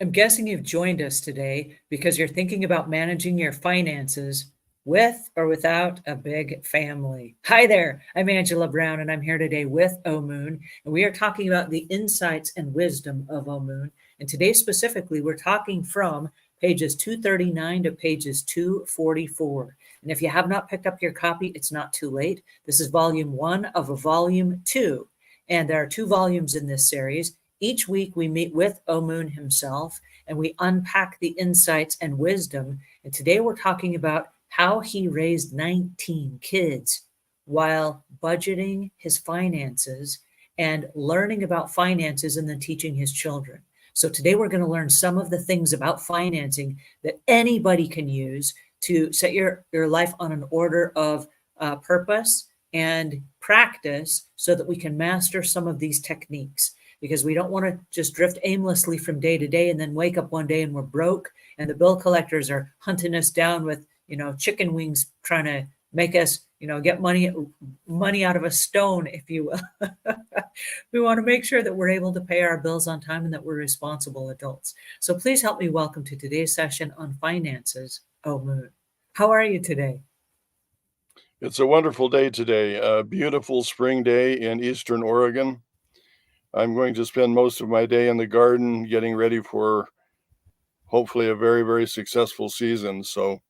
I'm guessing you've joined us today because you're thinking about managing your finances with or without a big family. Hi there, I'm Angela Brown, and I'm here today with Omuugn, and we are talking about the insights and wisdom of Omuugn. And today, specifically, we're talking from pages 239 to pages 244. And if you have not picked up your copy, it's not too late. This is volume one of a volume two, and there are two volumes in this series. Each week, we meet with Omuugn himself and we unpack the insights and wisdom. And today, we're talking about how he raised 19 kids while budgeting his finances and learning about finances and then teaching his children. So, today, we're going to learn some of the things about financing that anybody can use to set your life on an order of purpose and practice so that we can master some of these techniques, because we don't want to just drift aimlessly from day to day and then wake up one day and we're broke and the bill collectors are hunting us down with, chicken wings, trying to make us, get money out of a stone, if you will. We want to make sure that we're able to pay our bills on time and that we're responsible adults. So please help me welcome to today's session on finances, Omuugn. How are you today? It's a wonderful day today, a beautiful spring day in Eastern Oregon. I'm going to spend most of my day in the garden getting ready for hopefully a very, very successful season. So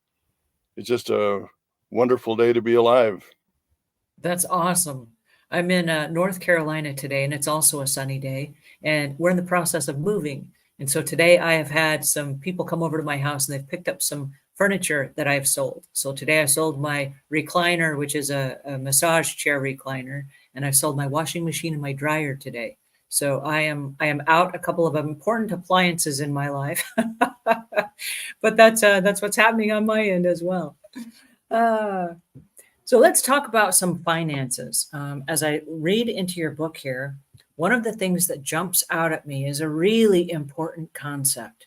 it's just a wonderful day to be alive. That's awesome. I'm in North Carolina today, and it's also a sunny day. And we're in the process of moving. And so today I have had some people come over to my house and they've picked up some furniture that I've sold. So today I sold my recliner, which is a massage chair recliner, and I've sold my washing machine and my dryer today. So I am out a couple of important appliances in my life, but that's what's happening on my end as well. Uh, so let's talk about some finances. As I read into your book here, one of the things that jumps out at me is a really important concept.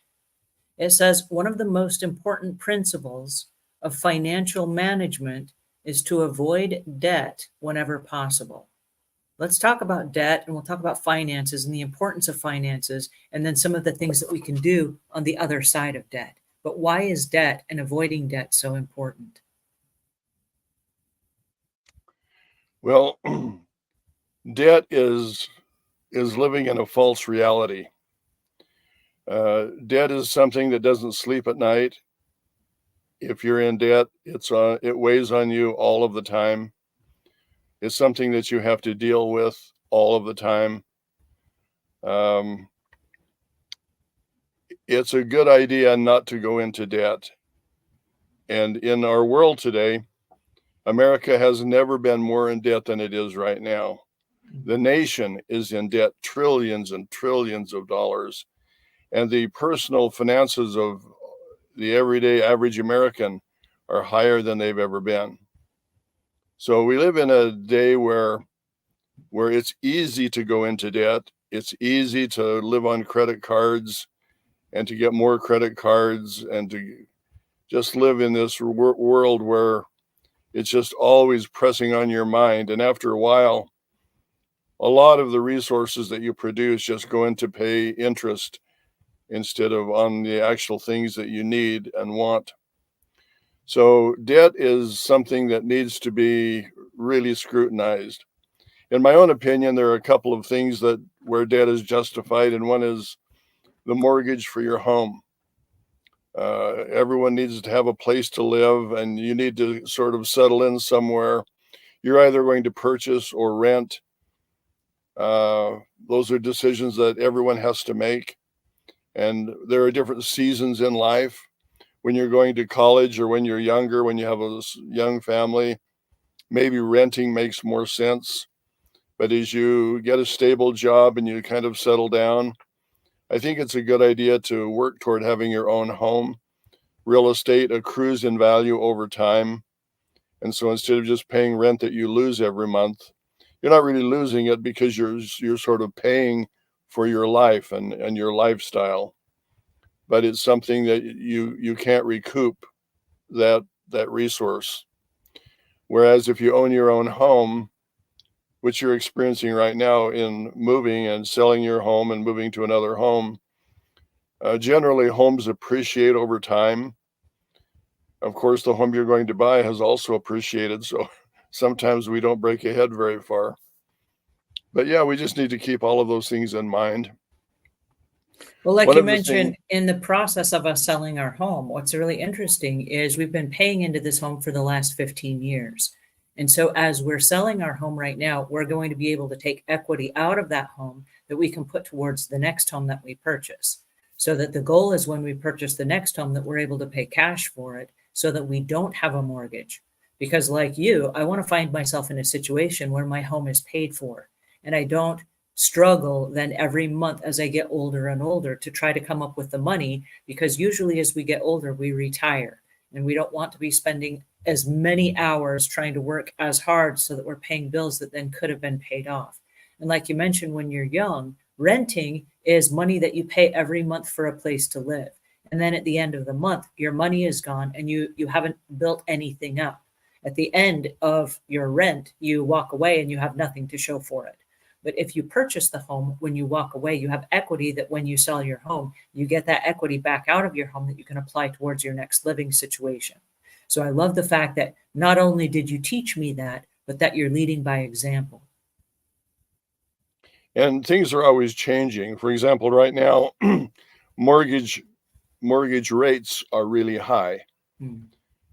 It says one of the most important principles of financial management is to avoid debt whenever possible. Let's talk about debt and we'll talk about finances and the importance of finances and then some of the things that we can do on the other side of debt. But why is debt and avoiding debt so important? Well, debt is living in a false reality. Debt is something that doesn't sleep at night. If you're in debt, it weighs on you all of the time. It's something that you have to deal with all of the time. Um, it's a good idea not to go into debt. And in our world today, America has never been more in debt than it is right now. The nation is in debt, trillions and trillions of dollars. And the personal finances of the everyday average American are higher than they've ever been. So we live in a day where it's easy to go into debt. It's easy to live on credit cards and to get more credit cards and to just live in this world where it's just always pressing on your mind. And after a while, a lot of the resources that you produce just go into pay interest instead of on the actual things that you need and want. So debt is something that needs to be really scrutinized. In my own opinion, there are a couple of things where debt is justified, and one is the mortgage for your home. Everyone needs to have a place to live, and you need to sort of settle in somewhere. You're either going to purchase or rent. Those are decisions that everyone has to make. And there are different seasons in life. When you're going to college or when you're younger, when you have a young family, maybe renting makes more sense. But as you get a stable job and you kind of settle down, I think it's a good idea to work toward having your own home. Real estate accrues in value over time. And so instead of just paying rent that you lose every month, you're not really losing it because you're sort of paying for your life and your lifestyle. But it's something that you can't recoup that resource. Whereas if you own your own home, which you're experiencing right now in moving and selling your home and moving to another home, Generally, homes appreciate over time. Of course, the home you're going to buy has also appreciated, so sometimes we don't break ahead very far. But yeah, we just need to keep all of those things in mind. Well, like One you of the things, mentioned, in the process of us selling our home, what's really interesting is we've been paying into this home for the last 15 years. And so, as we're selling our home right now, we're going to be able to take equity out of that home that we can put towards the next home that we purchase. So that the goal is when we purchase the next home that we're able to pay cash for it so that we don't have a mortgage. Because, like you, I want to find myself in a situation where my home is paid for and I don't struggle then every month as I get older and older to try to come up with the money, because usually as we get older, we retire and we don't want to be spending as many hours trying to work as hard so that we're paying bills that then could have been paid off. And like you mentioned, when you're young, renting is money that you pay every month for a place to live. And then at the end of the month, your money is gone and you haven't built anything up. At the end of your rent, you walk away and you have nothing to show for it. But if you purchase the home, when you walk away, you have equity that when you sell your home, you get that equity back out of your home that you can apply towards your next living situation. So I love the fact that not only did you teach me that, but that you're leading by example. and things are always changing. For example, right now, mortgage mortgage rates are really high. Mm,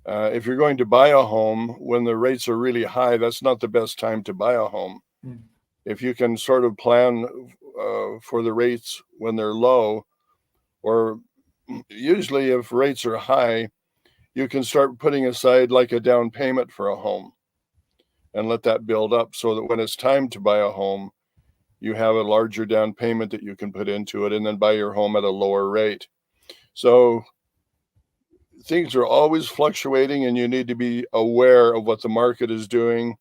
If you're going to buy a home when the rates are really high, that's not the best time to buy a home. mm, If you can sort of plan for the rates when they're low, or usually if rates are high, you can start putting aside like a down payment for a home and let that build up so that when it's time to buy a home, you have a larger down payment that you can put into it and then buy your home at a lower rate. So things are always fluctuating and you need to be aware of what the market is doing.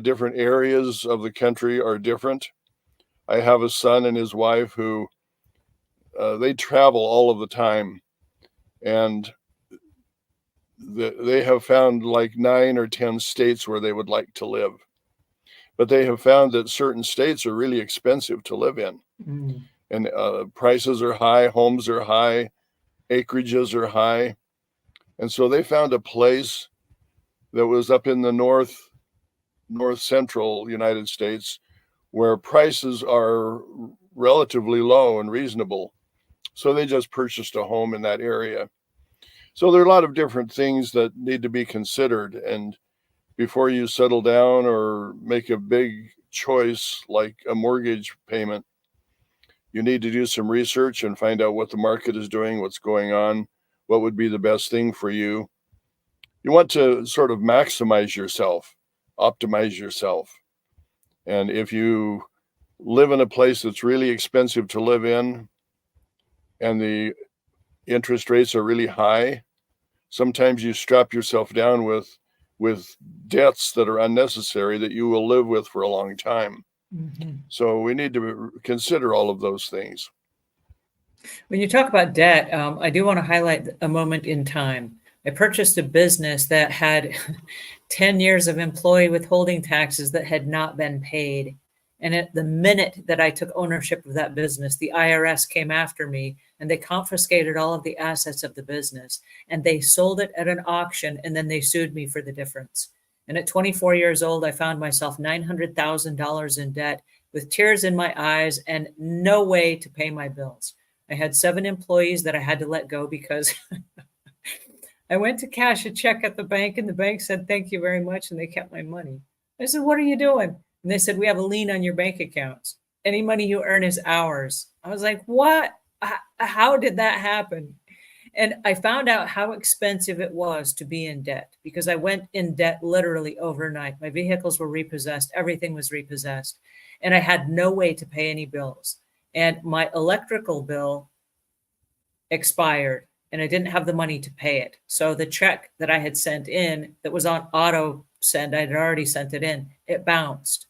Different areas of the country are different. I have a son and his wife who they travel all of the time, and they have found like 9 or 10 states where they would like to live. But they have found that certain states are really expensive to live in, mm. and prices are high, homes are high, acreages are high, and so they found a place that was up in the north central United States where prices are relatively low and reasonable. So they just purchased a home in that area. So there are a lot of different things that need to be considered. And before you settle down or make a big choice like a mortgage payment, you need to do some research and find out what the market is doing, what's going on, what would be the best thing for you. You want to sort of maximize yourself, optimize yourself. And if you live in a place that's really expensive to live in and the interest rates are really high, sometimes you strap yourself down with debts that are unnecessary that you will live with for a long time. Mhm. So we need to consider all of those things. When you talk about debt, I do want to highlight a moment in time. I purchased a business that had 10 years of employee withholding taxes that had not been paid. And at the minute that I took ownership of that business, the IRS came after me and they confiscated all of the assets of the business and they sold it at an auction and then they sued me for the difference. And at 24 years old, I found myself $900,000 in debt with tears in my eyes and no way to pay my bills. I had 7 employees that I had to let go because I went to cash a check at the bank and the bank said, "Thank you very much." And they kept my money. I said, "What are you doing?" And they said, "We have a lien on your bank accounts. Any money you earn is ours." I was like, "What? How did that happen?" And I found out how expensive it was to be in debt because I went in debt literally overnight. My vehicles were repossessed, everything was repossessed, and I had no way to pay any bills. And my electrical bill expired and I didn't have the money to pay it. So the check that I had sent in that was on auto send, I had already sent it in, it bounced.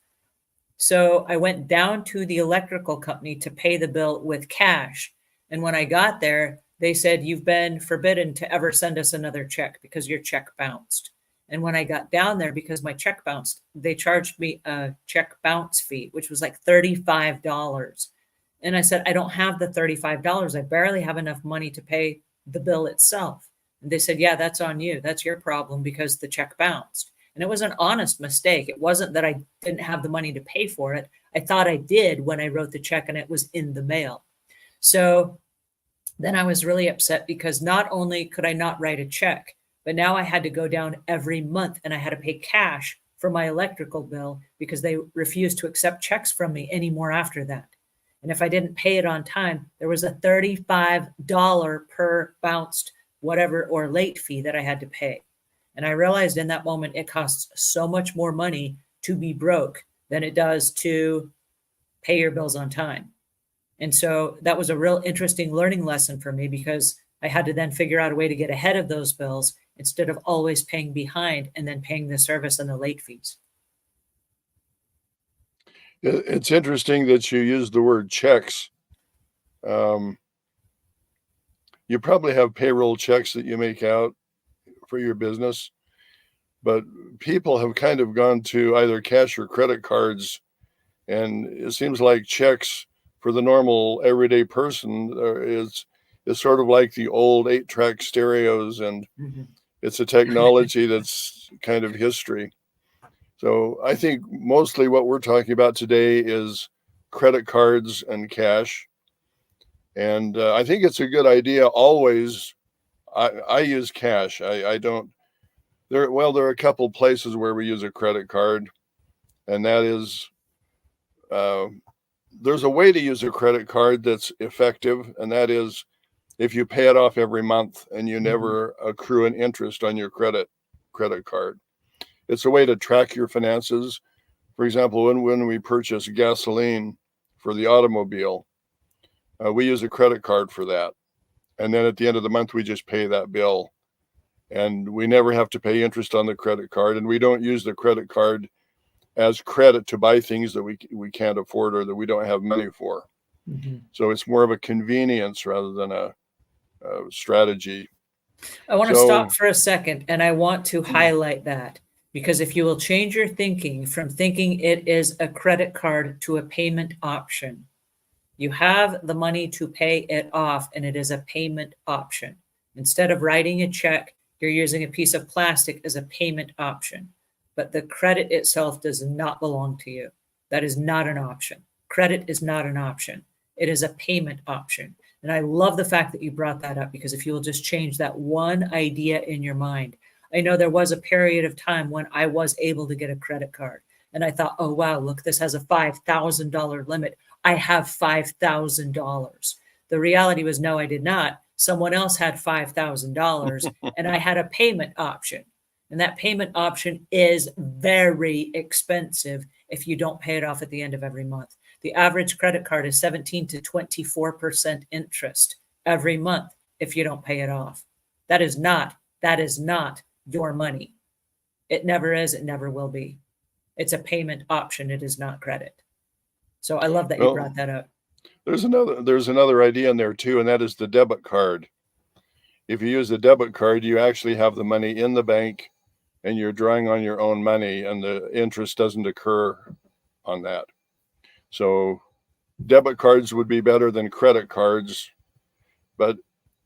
So I went down to the electrical company to pay the bill with cash. And when I got there, they said, "You've been forbidden to ever send us another check because your check bounced." And when I got down there, because my check bounced, they charged me a check bounce fee, which was like $35. And I said, I don't have the $35. I barely have enough money to pay the bill itself. And they said, yeah, that's on you. That's your problem because the check bounced. And it was an honest mistake. It wasn't that I didn't have the money to pay for it. I thought I did when I wrote the check and it was in the mail. So then I was really upset because not only could I not write a check, but now I had to go down every month and I had to pay cash for my electrical bill because they refused to accept checks from me anymore after that. And if I didn't pay it on time, there was a $35 per bounced whatever or late fee that I had to pay. And I realized in that moment it costs so much more money to be broke than it does to pay your bills on time. And so that was a real interesting learning lesson for me because I had to then figure out a way to get ahead of those bills instead of always paying behind and then paying the service and the late fees. It's interesting that you use the word checks. You probably have payroll checks that you make out for your business, but people have kind of gone to either cash or credit cards, and it seems like checks for the normal everyday person is sort of like the old 8-track stereos, and it's a technology that's kind of history. So I think mostly what we're talking about today is credit cards and cash. And I think it's a good idea always. I use cash. I don't there. Well, there are a couple places where we use a credit card, and that is there's a way to use a credit card that's effective, and that is if you pay it off every month and you never accrue an interest on your credit card. It's a way to track your finances. For example, when we purchase gasoline for the automobile, we use a credit card for that. And then at the end of the month, we just pay that bill. And we never have to pay interest on the credit card. And we don't use the credit card as credit to buy things that we can't afford or that we don't have money for. So it's more of a convenience rather than a strategy. I want to stop for a second and I want to highlight that because if you will change your thinking from thinking it is a credit card to a payment option, you have the money to pay it off and it is a payment option. Instead of writing a check, you're using a piece of plastic as a payment option. But the credit itself does not belong to you. That is not an option. Credit is not an option. It is a payment option. And I love the fact that you brought that up because if you will just change that one idea in your mind. I know there was a period of time when I was able to get a credit card and I thought, oh, wow, look, this has a $5,000 limit. I have $5,000. The reality was, no, I did not. Someone else had $5,000 and I had a payment option. And that payment option is very expensive if you don't pay it off at the end of every month. The average credit card is 17 to 24% interest every month if you don't pay it off. That is not your money. It never is. It never will be. It's a payment option. It is not credit. So I love that you brought that up. There's another idea in there too, and that is the debit card. If you use the debit card, you actually have the money in the bank and you're drawing on your own money and the interest doesn't occur on that. So debit cards would be better than credit cards. But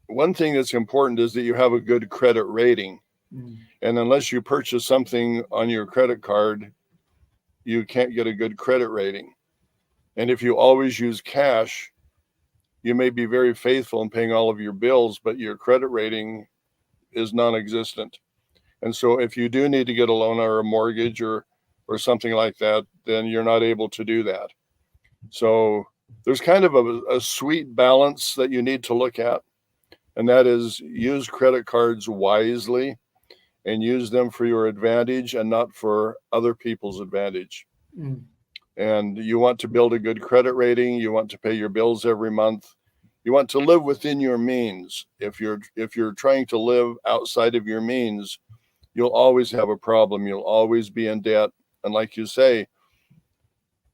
one thing that's important is that you have a good credit rating. And unless you purchase something on your credit card, you can't get a good credit rating. And if you always use cash, you may be very faithful in paying all of your bills, but your credit rating is non-existent. And so if you do need to get a loan or a mortgage or something like that, then you're not able to do that. So there's kind of a sweet balance that you need to look at. And that is use credit cards wisely and use them for your advantage and not for other people's advantage. And you want to build a good credit rating. You want to pay your bills every month. You want to live within your means. If you're trying to live outside of your means, you'll always have a problem. You'll always be in debt. And like you say,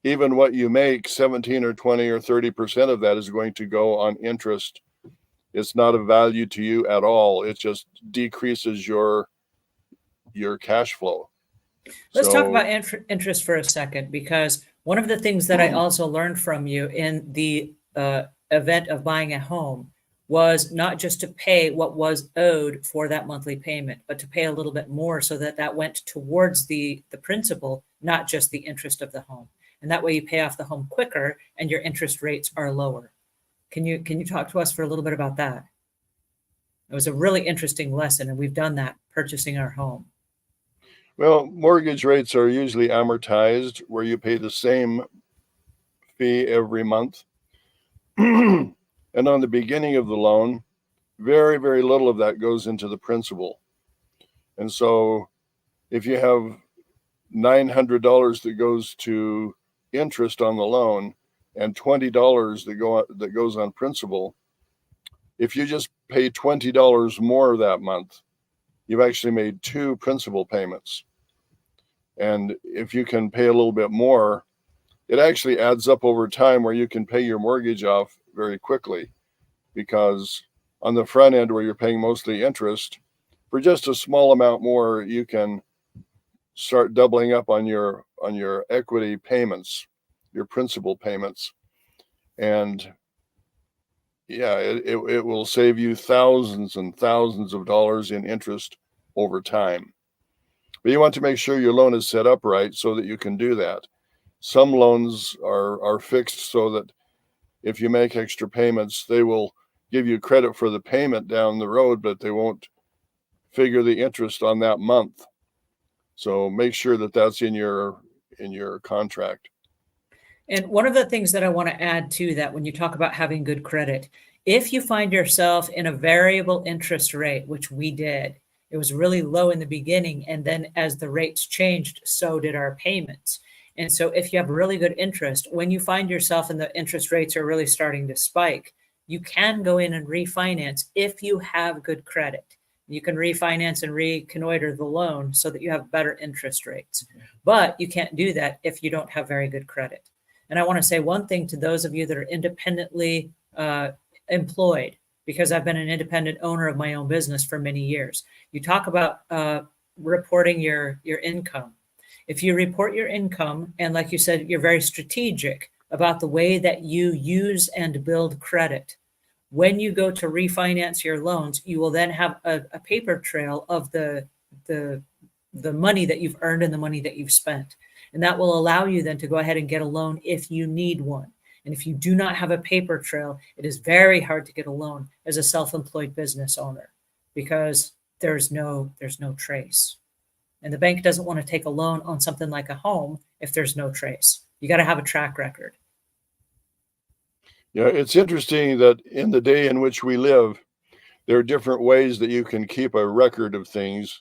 even what you make, 17 or 20 or 30% of that is going to go on interest. It's not of value to you at all. It just decreases your cash flow. Let's talk about interest for a second, because one of the things that I also learned from you in the event of buying a home was not just to pay what was owed for that monthly payment, but to pay a little bit more so that that went towards the principal, not just the interest of the home. And that way you pay off the home quicker and your interest rates are lower. Can you talk to us for a little bit about that? It was a really interesting lesson, and we've done that purchasing our home. Well, mortgage rates are usually amortized, where you pay the same fee every month. And on the beginning of the loan, very, very little of that goes into the principal. And so if you have $900 that goes to interest on the loan and $20 that goes on principal, if you just pay $20 more that month, you've actually made 2 principal payments. And if you can pay a little bit more, it actually adds up over time where you can pay your mortgage off very quickly, because on the front end where you're paying mostly interest, for just a small amount more, you can start doubling up on your equity payments, your principal payments. And yeah, it will save you thousands and thousands of dollars in interest over time. But you want to make sure your loan is set up right so that you can do that. Some loans are fixed so that if you make extra payments, they will give you credit for the payment down the road, but they won't figure the interest on that month. So make sure that that's in your contract. And one of the things that I want to add to that, when you talk about having good credit, if you find yourself in a variable interest rate, which we did, it was really low in the beginning. And then as the rates changed, so did our payments. And so if you have really good interest, when you find yourself and the interest rates are really starting to spike, you can go in and refinance if you have good credit. You can refinance and reconnoiter the loan so that you have better interest rates. But you can't do that if you don't have very good credit. And I want to say one thing to those of you that are independently employed, because I've been an independent owner of my own business for many years. You talk about reporting your income. If you report your income, and like you said, you're very strategic about the way that you use and build credit, when you go to refinance your loans, you will then have a paper trail of the money that you've earned and the money that you've spent. And that will allow you then to go ahead and get a loan if you need one. And if you do not have a paper trail, it is very hard to get a loan as a self-employed business owner, because there's no trace. And the bank doesn't want to take a loan on something like a home if there's no trace. You got to have a track record. Yeah, it's interesting that in the day in which we live, there are different ways that you can keep a record of things.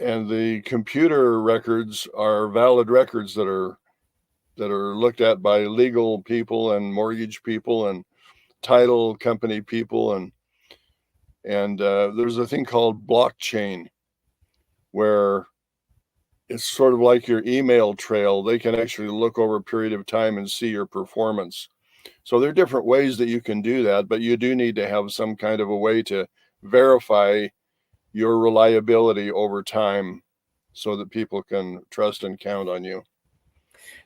And the computer records are valid records that are looked at by legal people and mortgage people and title company people, and there's a thing called blockchain, where it's sort of like your email trail. They can actually look over a period of time and see your performance. So there are different ways that you can do that, but you do need to have some kind of a way to verify your reliability over time so that people can trust and count on you.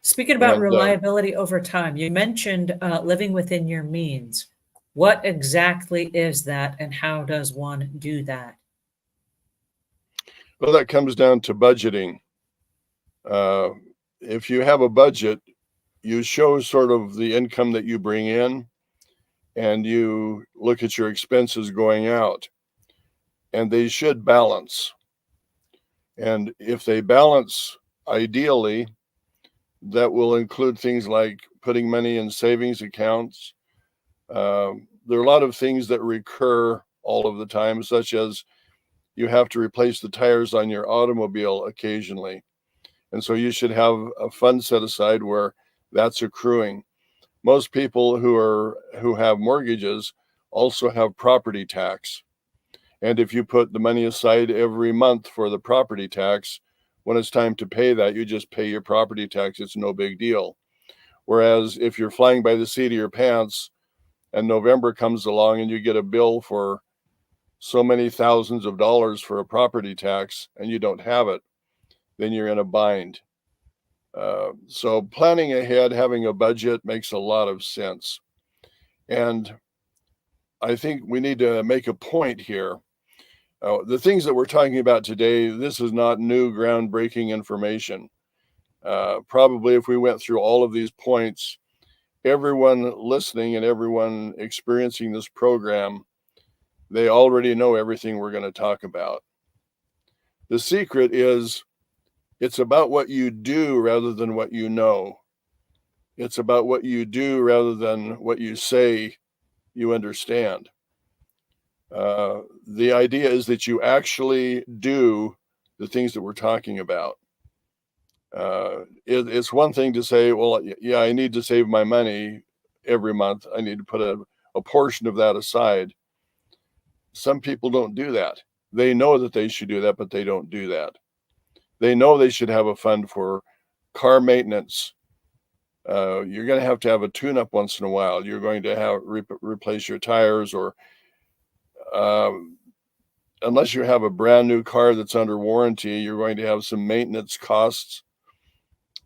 Speaking about reliability over time, you mentioned living within your means. What exactly is that, and how does one do that? Well, that comes down to budgeting. If you have a budget, you show sort of the income that you bring in, and you look at your expenses going out, and they should balance. And if they balance ideally, that will include things like putting money in savings accounts. There are a lot of things that recur all of the time, such as you have to replace the tires on your automobile occasionally. And so you should have a fund set aside where that's accruing. Most people who have mortgages also have property tax. And if you put the money aside every month for the property tax, when it's time to pay that, you just pay your property tax. It's no big deal. Whereas if you're flying by the seat of your pants and November comes along and you get a bill for so many thousands of dollars for a property tax and you don't have it, then you're in a bind. So planning ahead, having a budget makes a lot of sense. And I think we need to make a point here. The things that we're talking about today, this is not new groundbreaking information. Probably if we went through all of these points, everyone listening and everyone experiencing this program, they already know everything we're going to talk about. The secret is it's about what you do rather than what you know. It's about what you do rather than what you say you understand. The idea is that you actually do the things that we're talking about. It's one thing to say, well, yeah, I need to save my money every month. I need to put a portion of that aside. Some people don't do that. They know that they should do that, but they don't do that. They know they should have a fund for car maintenance. You're going to have a tune-up once in a while. You're going to have replace your tires, or unless you have a brand new car that's under warranty, you're going to have some maintenance costs,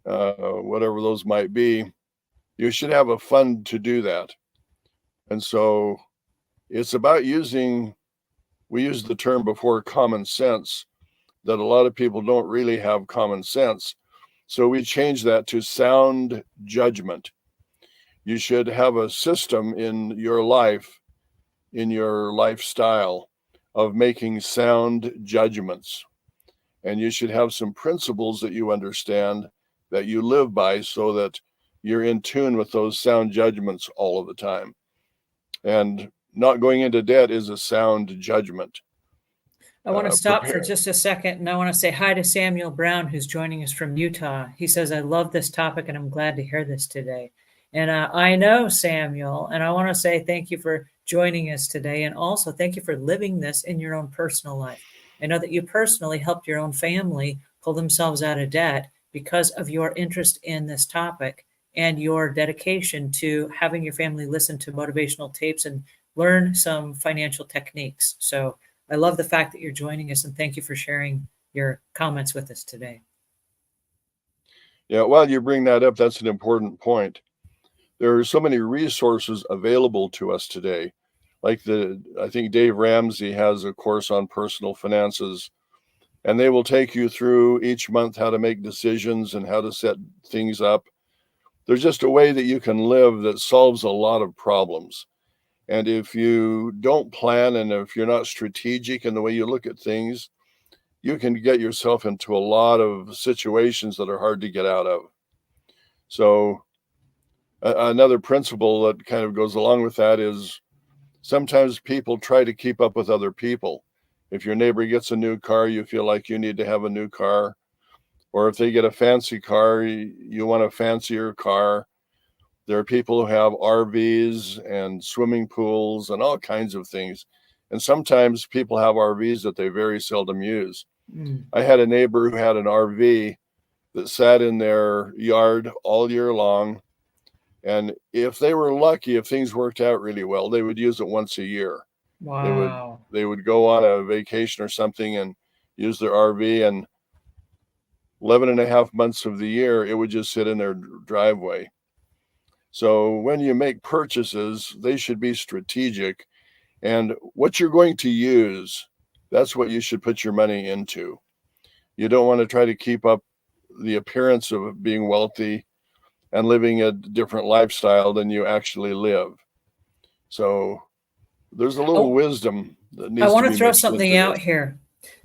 whatever those might be. You should have a fund to do that. And so it's about we used the term before, common sense, that a lot of people don't really have common sense. So we changed that to sound judgment. You should have a system in your life, in your lifestyle, of making sound judgments. And you should have some principles that you understand, that you live by, so that you're in tune with those sound judgments all of the time. And not going into debt is a sound judgment. I want to stop for just a second, and I want to say hi to Samuel Brown, who's joining us from Utah. He says, I love this topic, and I'm glad to hear this today. And I know Samuel, and I want to say thank you for joining us today. And also thank you for living this in your own personal life. I know that you personally helped your own family pull themselves out of debt because of your interest in this topic and your dedication to having your family listen to motivational tapes and learn some financial techniques. So I love the fact that you're joining us, and thank you for sharing your comments with us today. Yeah, while you bring that up, that's an important point. There are so many resources available to us today. Like I think Dave Ramsey has a course on personal finances, and they will take you through each month how to make decisions and how to set things up. There's just a way that you can live that solves a lot of problems. And if you don't plan, and if you're not strategic in the way you look at things, you can get yourself into a lot of situations that are hard to get out of. So another principle that kind of goes along with that is sometimes people try to keep up with other people. If your neighbor gets a new car, you feel like you need to have a new car. Or if they get a fancy car, you want a fancier car. There are people who have RVs and swimming pools and all kinds of things. And sometimes people have RVs that they very seldom use. I had a neighbor who had an RV that sat in their yard all year long. And if they were lucky, if things worked out really well, they would use it once a year. Wow. They would go on a vacation or something and use their RV, and 11 and a half months of the year, it would just sit in their driveway. So when you make purchases, they should be strategic. And what you're going to use, that's what you should put your money into. You don't want to try to keep up the appearance of being wealthy and living a different lifestyle than you actually live. So there's a little wisdom that needs I to want be to throw mixed something into out this. here.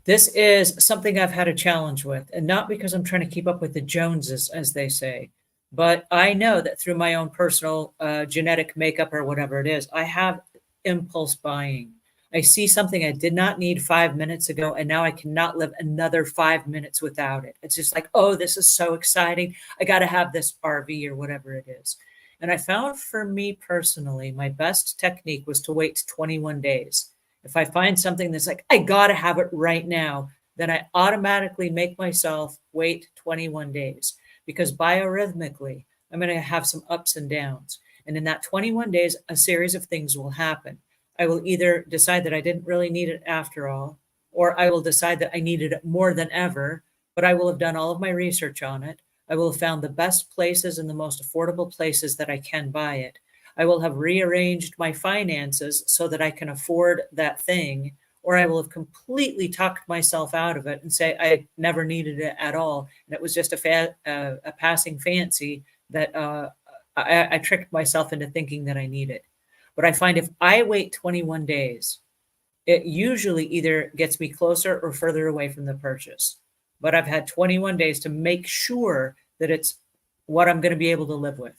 This is something I've had a challenge with, and not because I'm trying to keep up with the Joneses, as they say, but I know that through my own personal genetic makeup or whatever it is, I have impulse buying. I see something I did not need 5 minutes ago, and now I cannot live another 5 minutes without it. It's just like, oh, this is so exciting. I got to have this RV or whatever it is. And I found for me personally, my best technique was to wait 21 days. If I find something that's like, I got to have it right now, then I automatically make myself wait 21 days, because biorhythmically, I'm going to have some ups and downs. And in that 21 days, a series of things will happen. I will either decide that I didn't really need it after all, or I will decide that I needed it more than ever, but I will have done all of my research on it. I will have found the best places and the most affordable places that I can buy it. I will have rearranged my finances so that I can afford that thing, or I will have completely talked myself out of it and say I never needed it at all, and it was just a passing fancy that I tricked myself into thinking that I need it. But I find if I wait 21 days, it usually either gets me closer or further away from the purchase. But I've had 21 days to make sure that it's what I'm going to be able to live with.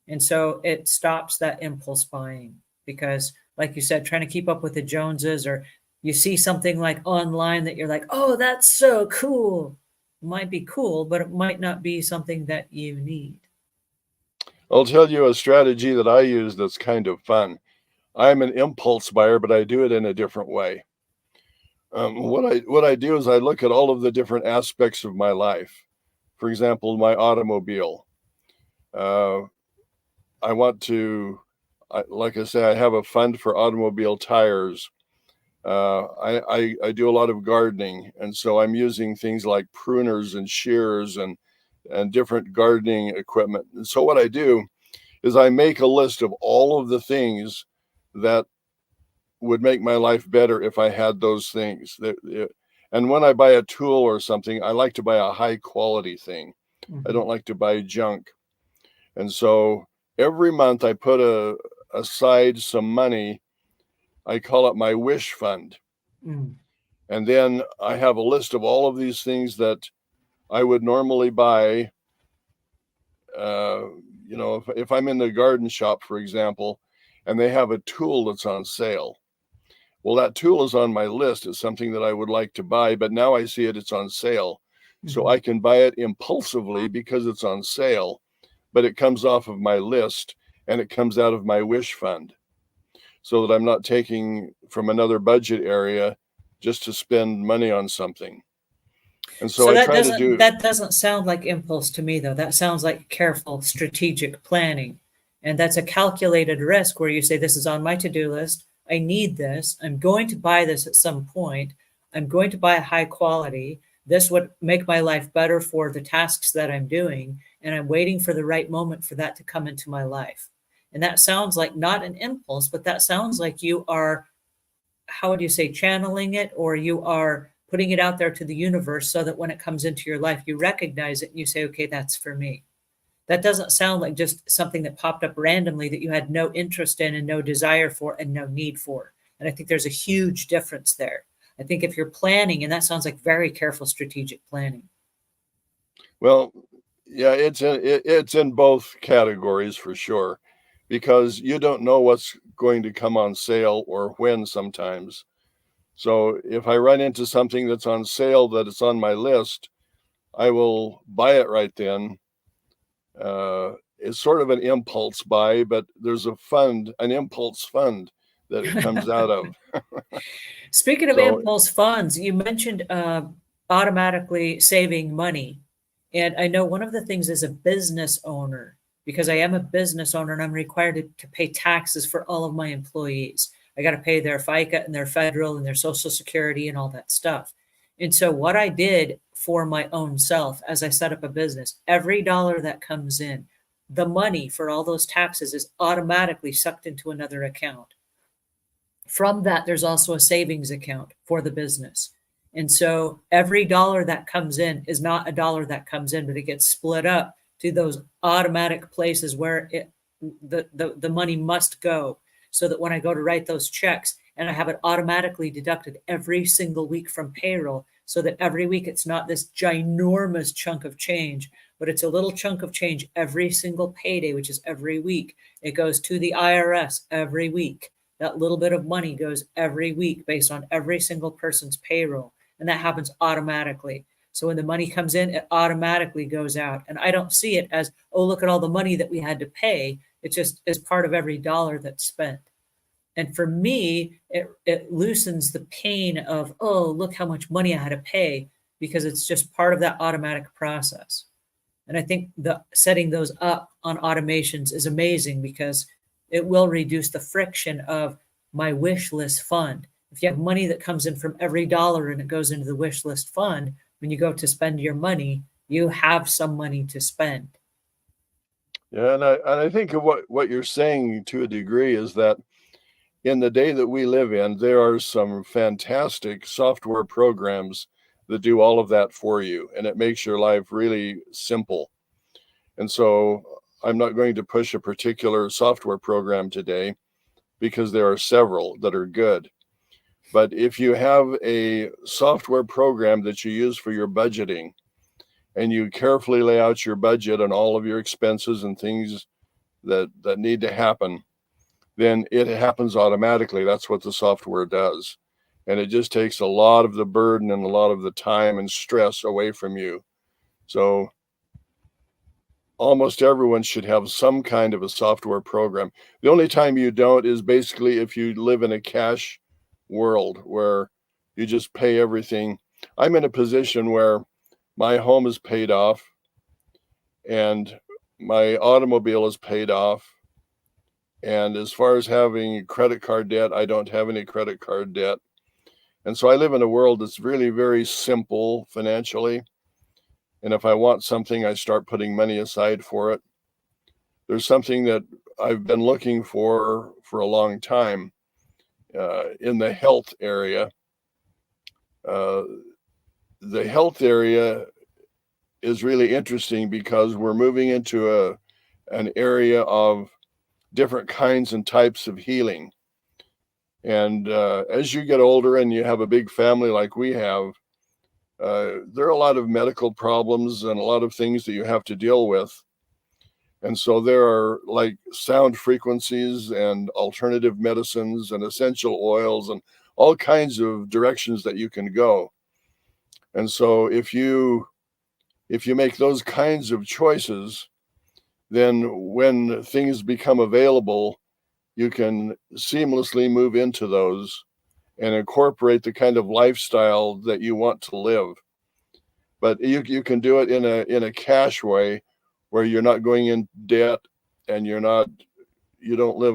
And so it stops that impulse buying because, like you said, trying to keep up with the Joneses, or you see something like online that you're like, oh, that's so cool. It might be cool, but it might not be something that you need. I'll tell you a strategy that I use that's kind of fun. I'm an impulse buyer, but I do it in a different way. What I do is I look at all of the different aspects of my life. For example, my automobile. Uh, I want to, like I say, I have a fund for automobile tires. I do a lot of gardening, and so I'm using things like pruners and shears and different gardening equipment. And so what I do is I make a list of all of the things that would make my life better if I had those things. And when I buy a tool or something, I like to buy a high quality thing. I don't like to buy junk. And so every month I put aside some money. I call it my wish fund. Mm. And then I have a list of all of these things that I would normally buy. If I'm in the garden shop, for example, and they have a tool that's on sale. Well, that tool is on my list. It's something that I would like to buy, but now I see it's on sale. So I can buy it impulsively because it's on sale, but it comes off of my list and it comes out of my wish fund so that I'm not taking from another budget area just to spend money on something. And so So I that try to doesn't do, that doesn't sound like impulse to me though. That sounds like careful strategic planning. And that's a calculated risk where you say this is on my to-do list. I need this. I'm going to buy this at some point. I'm going to buy a high quality. This would make my life better for the tasks that I'm doing, and I'm waiting for the right moment for that to come into my life. And that sounds like not an impulse, but that sounds like you are, how would you say, channeling it, or you are putting it out there to the universe so that when it comes into your life, you recognize it and you say, okay, that's for me. That doesn't sound like just something that popped up randomly that you had no interest in and no desire for and no need for. And I think there's a huge difference there. I think if you're planning, and that sounds like very careful strategic planning. well, yeah, it's in both categories for sure, because you don't know what's going to come on sale or when sometimes. So if I run into something that's on sale that it's on my list, I will buy it right then. It's sort of an impulse buy, but there's an impulse fund that it comes out of. Speaking of So impulse funds, you mentioned automatically saving money. And I know one of the things as a business owner, because I am a business owner and I'm required to pay taxes for all of my employees. I got to pay their FICA and their federal and their social security and all that stuff. And so what I did for my own self as I set up a business, every dollar that comes in, the money for all those taxes is automatically sucked into another account. From that, there's also a savings account for the business. And so every dollar that comes in is not a dollar that comes in, but it gets split up to those automatic places where the money must go. So that when I go to write those checks and I have it automatically deducted every single week from payroll, so that every week it's not this ginormous chunk of change, but it's a little chunk of change every single payday, which is every week. It goes to the IRS every week. That little bit of money goes every week based on every single person's payroll. And that happens automatically. So when the money comes in, it automatically goes out. And I don't see it as, oh, look at all the money that we had to pay. It just is part of every dollar that's spent. And for me, it loosens the pain of, oh, look how much money I had to pay, because it's just part of that automatic process. And I think the setting those up on automations is amazing because it will reduce the friction of my wish list fund. If you have money that comes in from every dollar and it goes into the wish list fund, when you go to spend your money, you have some money to spend. Yeah, and I think of what you're saying to a degree is that in the day that we live in, there are some fantastic software programs that do all of that for you, and it makes your life really simple. And so I'm not going to push a particular software program today because there are several that are good. But if you have a software program that you use for your budgeting and you carefully lay out your budget and all of your expenses and things that need to happen, then it happens automatically. That's what the software does. And it just takes a lot of the burden and a lot of the time and stress away from you. So almost everyone should have some kind of a software program. The only time you don't is basically if you live in a cash world where you just pay everything. I'm in a position where my home is paid off and my automobile is paid off. And as far as having credit card debt, I don't have any credit card debt. And so I live in a world that's really very simple financially. And if I want something, I start putting money aside for it. There's something that I've been looking for a long time in the health area. The health area is really interesting because we're moving into an area of different kinds and types of healing. And as you get older and you have a big family like we have, there are a lot of medical problems and a lot of things that you have to deal with. And so there are like sound frequencies and alternative medicines and essential oils and all kinds of directions that you can go. And so if you make those kinds of choices, then when things become available, you can seamlessly move into those and incorporate the kind of lifestyle that you want to live. But you can do it in a cash way where you're not going in debt and you don't live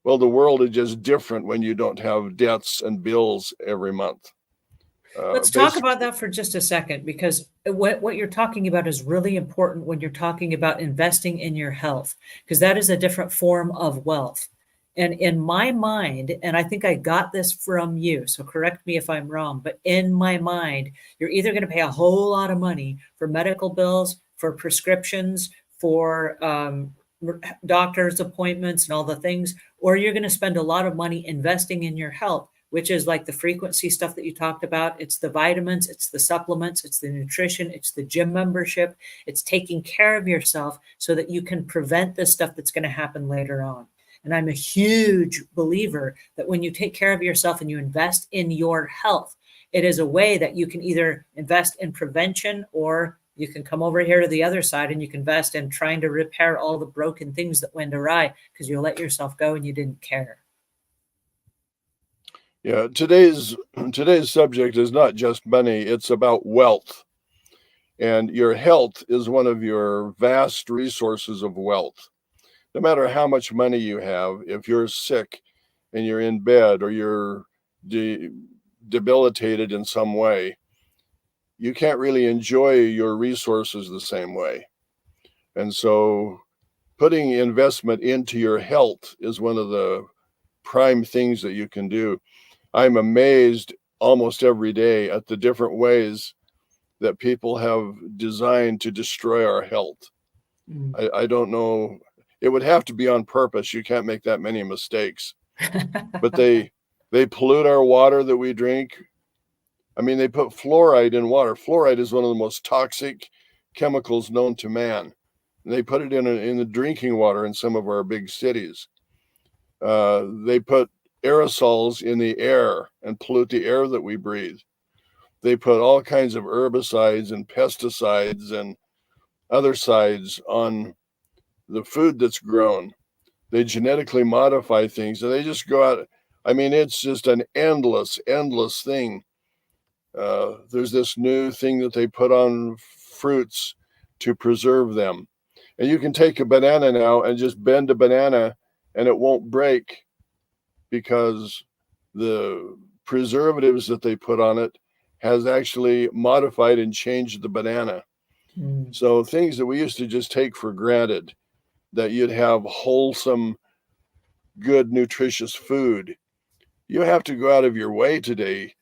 the world is just different when you don't have debts and bills every month. Let's talk about that for just a second, because what you're talking about is really important when you're talking about investing in your health, because that is a different form of wealth. And in my mind, and I think I got this from you, so correct me if I'm wrong, but in my mind, you're either going to pay a whole lot of money for medical bills, for prescriptions, for doctor's appointments and all the things, or you're going to spend a lot of money investing in your health, which is like the frequency stuff that you talked about. It's the vitamins, it's the supplements, it's the nutrition, it's the gym membership, it's taking care of yourself so that you can prevent the stuff that's going to happen later on. And I'm a huge believer that when you take care of yourself and you invest in your health, it is a way that you can either invest in prevention, or you can come over here to the other side and you can invest in trying to repair all the broken things that went awry because you let yourself go and you didn't care. Yeah, today's subject is not just money, it's about wealth. And your health is one of your vast resources of wealth. No matter how much money you have, if you're sick and you're in bed or you're debilitated in some way, you can't really enjoy your resources the same way. And so putting investment into your health is one of the prime things that you can do. I'm amazed almost every day at the different ways that people have designed to destroy our health. I don't know. It would have to be on purpose. You can't make that many mistakes. But they pollute our water that we drink. I mean, they put fluoride in water. Fluoride is one of the most toxic chemicals known to man. They put it in the drinking water in some of our big cities. They put aerosols in the air and pollute the air that we breathe. They put all kinds of herbicides and pesticides and other sides on the food that's grown. They genetically modify things and they just go out. I mean, it's just an endless thing. There's this new thing that they put on fruits to preserve them. And you can take a banana now and just bend a banana and it won't break because the preservatives that they put on it has actually modified and changed the banana. Mm. So things that we used to just take for granted, that you'd have wholesome, good, nutritious food, you have to go out of your way today.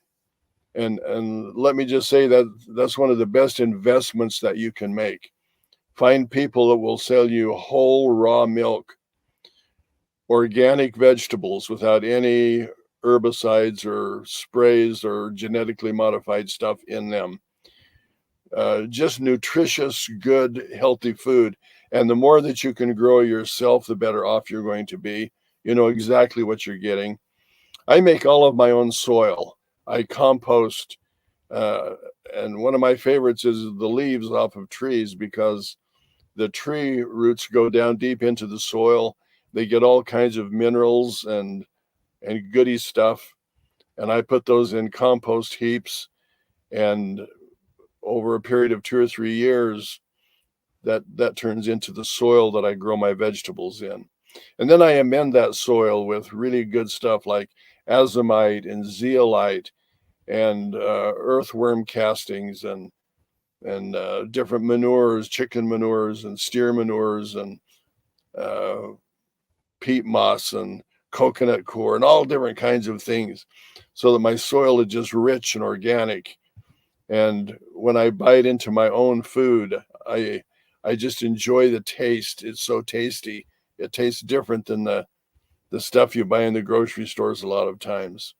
And let me just say that that's one of the best investments that you can make. Find people that will sell you whole raw milk, organic vegetables without any herbicides or sprays or genetically modified stuff in them. Just nutritious, good, healthy food. And the more that you can grow yourself, the better off you're going to be. You know exactly what you're getting. I make all of my own soil. I compost. Uh, and one of my favorites is the leaves off of trees, because the tree roots go down deep into the soil. They get all kinds of minerals and goody stuff. And I put those in compost heaps. And over a period of 2 or 3 years, that turns into the soil that I grow my vegetables in. And then I amend that soil with really good stuff like azomite and zeolite and earthworm castings and different manures, chicken manures and steer manures and uh, peat moss and coconut coir and all different kinds of things, so that my soil is just rich and organic. And when I bite into my own food, I just enjoy the taste. It's so tasty. It tastes different than the stuff you buy in the grocery stores a lot of times.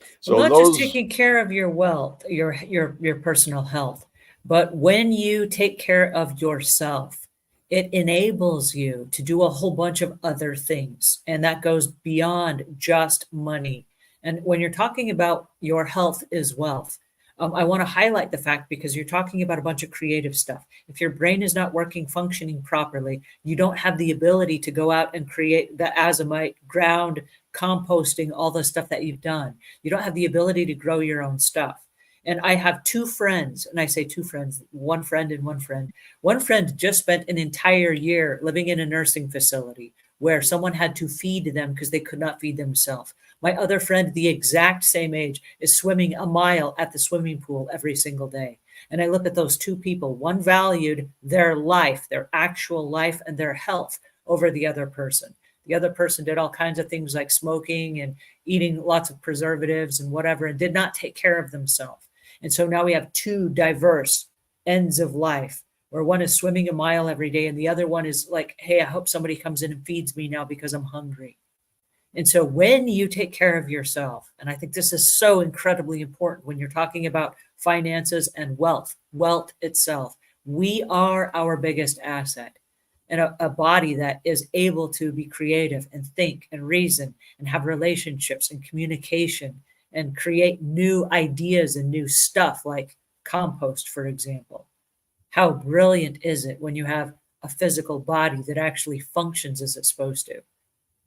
Well, So not just those, taking care of your wealth, your personal health, but when you take care of yourself, it enables you to do a whole bunch of other things, and that goes beyond just money. And when you're talking about your health is wealth, I want to highlight the fact because you're talking about a bunch of creative stuff. If your brain is not working, functioning properly, you don't have the ability to go out and create the azomite, ground, composting, all the stuff that you've done. You don't have the ability to grow your own stuff. And I have two friends, and I say two friends, one friend and one friend. One friend just spent an entire year living in a nursing facility where someone had to feed them because they could not feed themselves. My other friend, the exact same age, is swimming a mile at the swimming pool every single day. And I look at those two people. One valued their life, their actual life, and their health over the other person. The other person did all kinds of things like smoking and eating lots of preservatives and whatever, and did not take care of themselves. And so now we have two diverse ends of life where one is swimming a mile every day and the other one is like, hey, I hope somebody comes in and feeds me now because I'm hungry. And so when you take care of yourself, and I think this is so incredibly important when you're talking about finances and wealth, wealth itself, we are our biggest asset. And a body that is able to be creative and think and reason and have relationships and communication and create new ideas and new stuff like compost, for example. How brilliant is it when you have a physical body that actually functions as it's supposed to?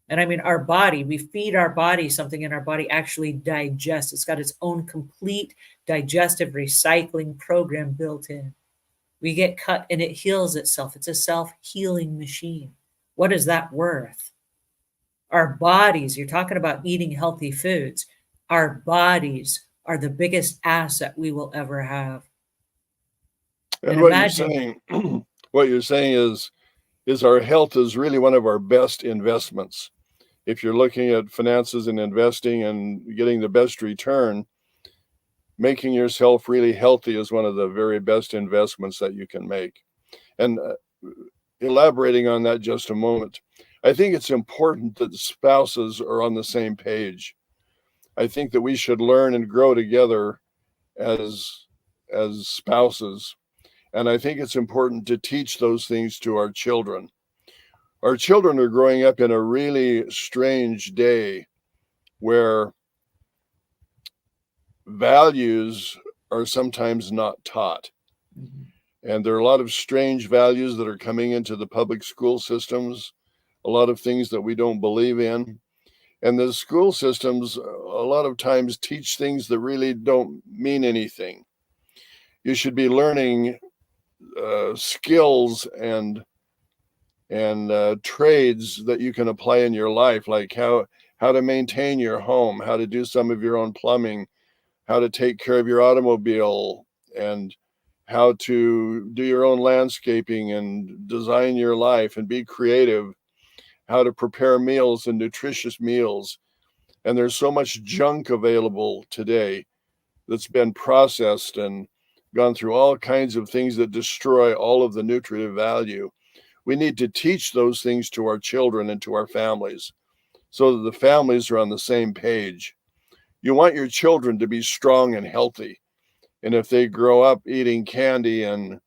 And I mean, our body, we feed our body something and our body actually digests. It's got its own complete digestive recycling program built in. We get cut and it heals itself. It's a self healing machine. What is that worth? Our bodies, you're talking about eating healthy foods. Our bodies are the biggest asset we will ever have. And and what you're imagine, saying, what you're saying is our health is really one of our best investments. If you're looking at finances and investing and getting the best return, making yourself really healthy is one of the very best investments that you can make. And elaborating on that just a moment, I think it's important that spouses are on the same page. I think that we should learn and grow together as spouses. And I think it's important to teach those things to our children. Our children are growing up in a really strange day where values are sometimes not taught. And there are a lot of strange values that are coming into the public school systems, a lot of things that we don't believe in. And the school systems, a lot of times, teach things that really don't mean anything. You should be learning skills and trades that you can apply in your life, like how to maintain your home, how to do some of your own plumbing, how to take care of your automobile, and how to do your own landscaping and design your life and be creative, how to prepare meals and nutritious meals. And there's so much junk available today that's been processed and gone through all kinds of things that destroy all of the nutritive value. We need to teach those things to our children and to our families so that the families are on the same page. You want your children to be strong and healthy. And if they grow up eating candy and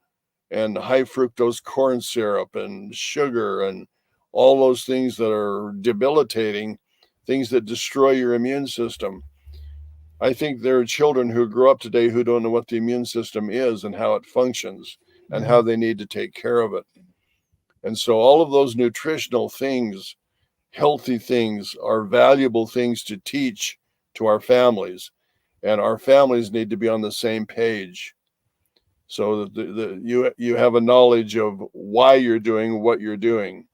high fructose corn syrup and sugar and all those things that are debilitating, things that destroy your immune system, I think there are children who grow up today who don't know what the immune system is and how it functions and how they need to take care of it. And so all of those nutritional things, healthy things, are valuable things to teach to our families. And our families need to be on the same page so that you have a knowledge of why you're doing what you're doing.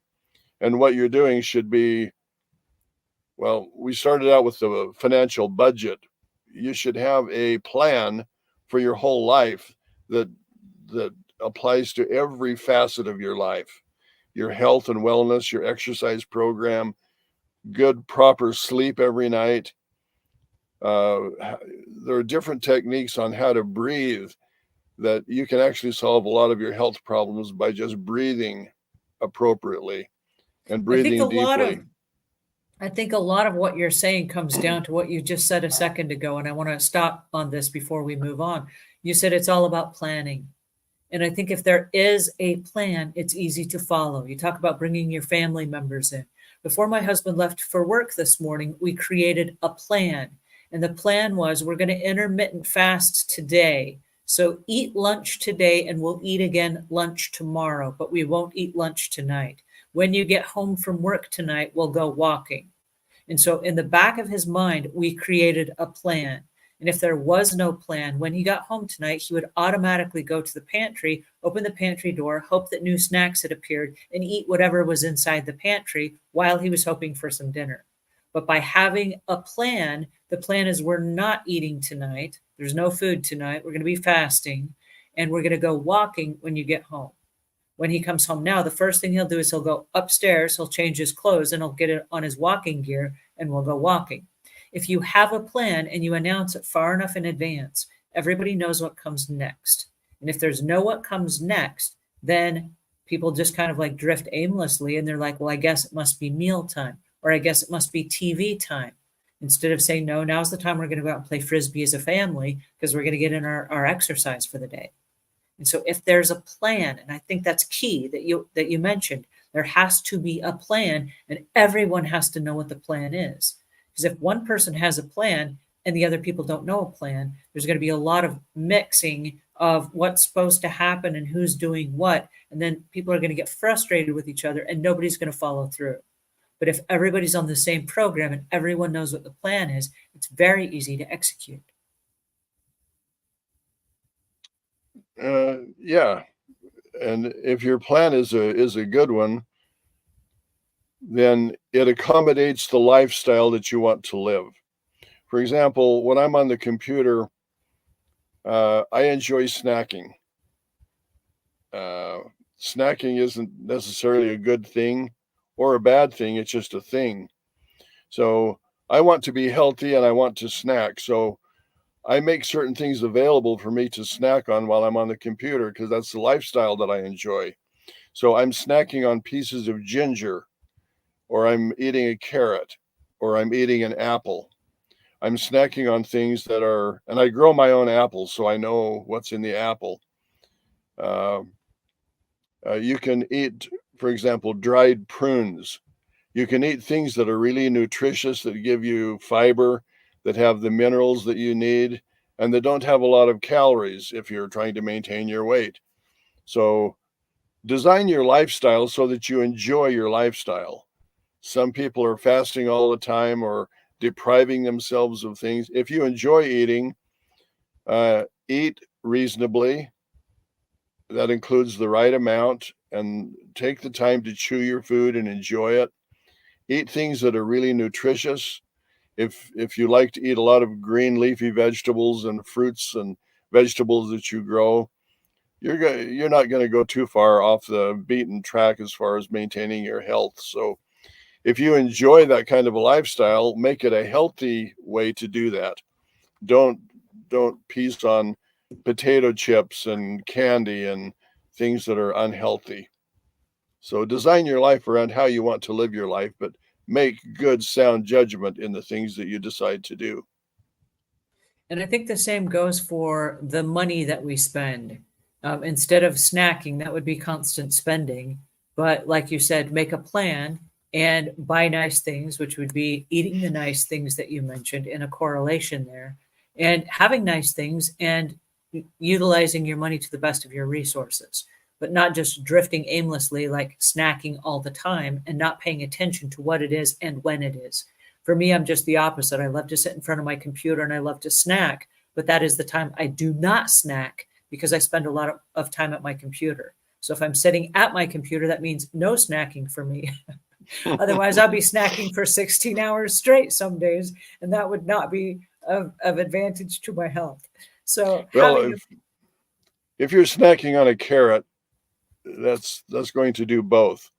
And what you're doing should be, well, we started out with the financial budget. You should have a plan for your whole life that applies to every facet of your life. Your health and wellness, your exercise program, good proper sleep every night. There are different techniques on how to breathe that you can actually solve a lot of your health problems by just breathing appropriately and I think a breathing lot deeply. of I think a lot of what you're saying comes down to what you just said a second ago, and I want to stop on this before we move on. You said it's all about planning. And I think if there is a plan, it's easy to follow. You talk about bringing your family members in. Before my husband left for work this morning, we created a plan. And the plan was we're going to intermittent fast today. So eat lunch today and we'll eat again lunch tomorrow, but we won't eat lunch tonight. When you get home from work tonight, we'll go walking. And so, in the back of his mind, we created a plan. And if there was no plan, when he got home tonight, he would automatically go to the pantry, open the pantry door, hope that new snacks had appeared, and eat whatever was inside the pantry while he was hoping for some dinner. But by having a plan, the plan is we're not eating tonight. There's no food tonight. We're going to be fasting, and we're going to go walking when you get home. When he comes home now, the first thing he'll do is he'll go upstairs, he'll change his clothes, and he'll get it on his walking gear, and we'll go walking. If you have a plan and you announce it far enough in advance, everybody knows what comes next. And if there's no what comes next, then people just kind of like drift aimlessly and they're like, well, I guess it must be meal time, or I guess it must be TV time. Instead of saying, no, now's the time we're going to go out and play frisbee as a family because we're going to get in our exercise for the day. And so if there's a plan, and I think that's key that you mentioned, there has to be a plan and everyone has to know what the plan is. Because if one person has a plan and the other people don't know a plan, there's going to be a lot of mixing of what's supposed to happen and who's doing what. And then people are going to get frustrated with each other and nobody's going to follow through. But if everybody's on the same program and everyone knows what the plan is, it's very easy to execute. Yeah, and if your plan is a good one, then it accommodates the lifestyle that you want to live. For example, when I'm on the computer, I enjoy snacking. Snacking isn't necessarily a good thing or a bad thing, it's just a thing. So I want to be healthy and I want to snack. So I make certain things available for me to snack on while I'm on the computer because that's the lifestyle that I enjoy. So I'm snacking on pieces of ginger, or I'm eating a carrot, or I'm eating an apple. I'm snacking on things that are, and I grow my own apples, so I know what's in the apple. Uh, you can eat, for example, dried prunes. You can eat things that are really nutritious, that give you fiber, that have the minerals that you need, and that don't have a lot of calories if you're trying to maintain your weight. So design your lifestyle so that you enjoy your lifestyle. Some people are fasting all the time or depriving themselves of things. If you enjoy eating, eat reasonably. That includes the right amount, and take the time to chew your food and enjoy it. Eat things that are really nutritious If you like to eat a lot of green leafy vegetables and fruits and vegetables that you grow, you're not going to go too far off the beaten track as far as maintaining your health. So if you enjoy that kind of a lifestyle, make it a healthy way to do that. Don't piece on potato chips and candy and things that are unhealthy. So design your life around how you want to live your life, but make good sound judgment in the things that you decide to do. And I think the same goes for the money that we spend. Instead of snacking, that would be constant spending. But like you said, make a plan and buy nice things, which would be eating the nice things that you mentioned in a correlation there, and having nice things and utilizing your money to the best of your resources, but not just drifting aimlessly, like snacking all the time and not paying attention to what it is and when it is. For me, I'm just the opposite. I love to sit in front of my computer and I love to snack, but that is the time I do not snack because I spend a lot of time at my computer. So if I'm sitting at my computer, that means no snacking for me. Otherwise, I'll be snacking for 16 hours straight some days, and that would not be of advantage to my health. So Well, having if you're snacking on a carrot, that's going to do both.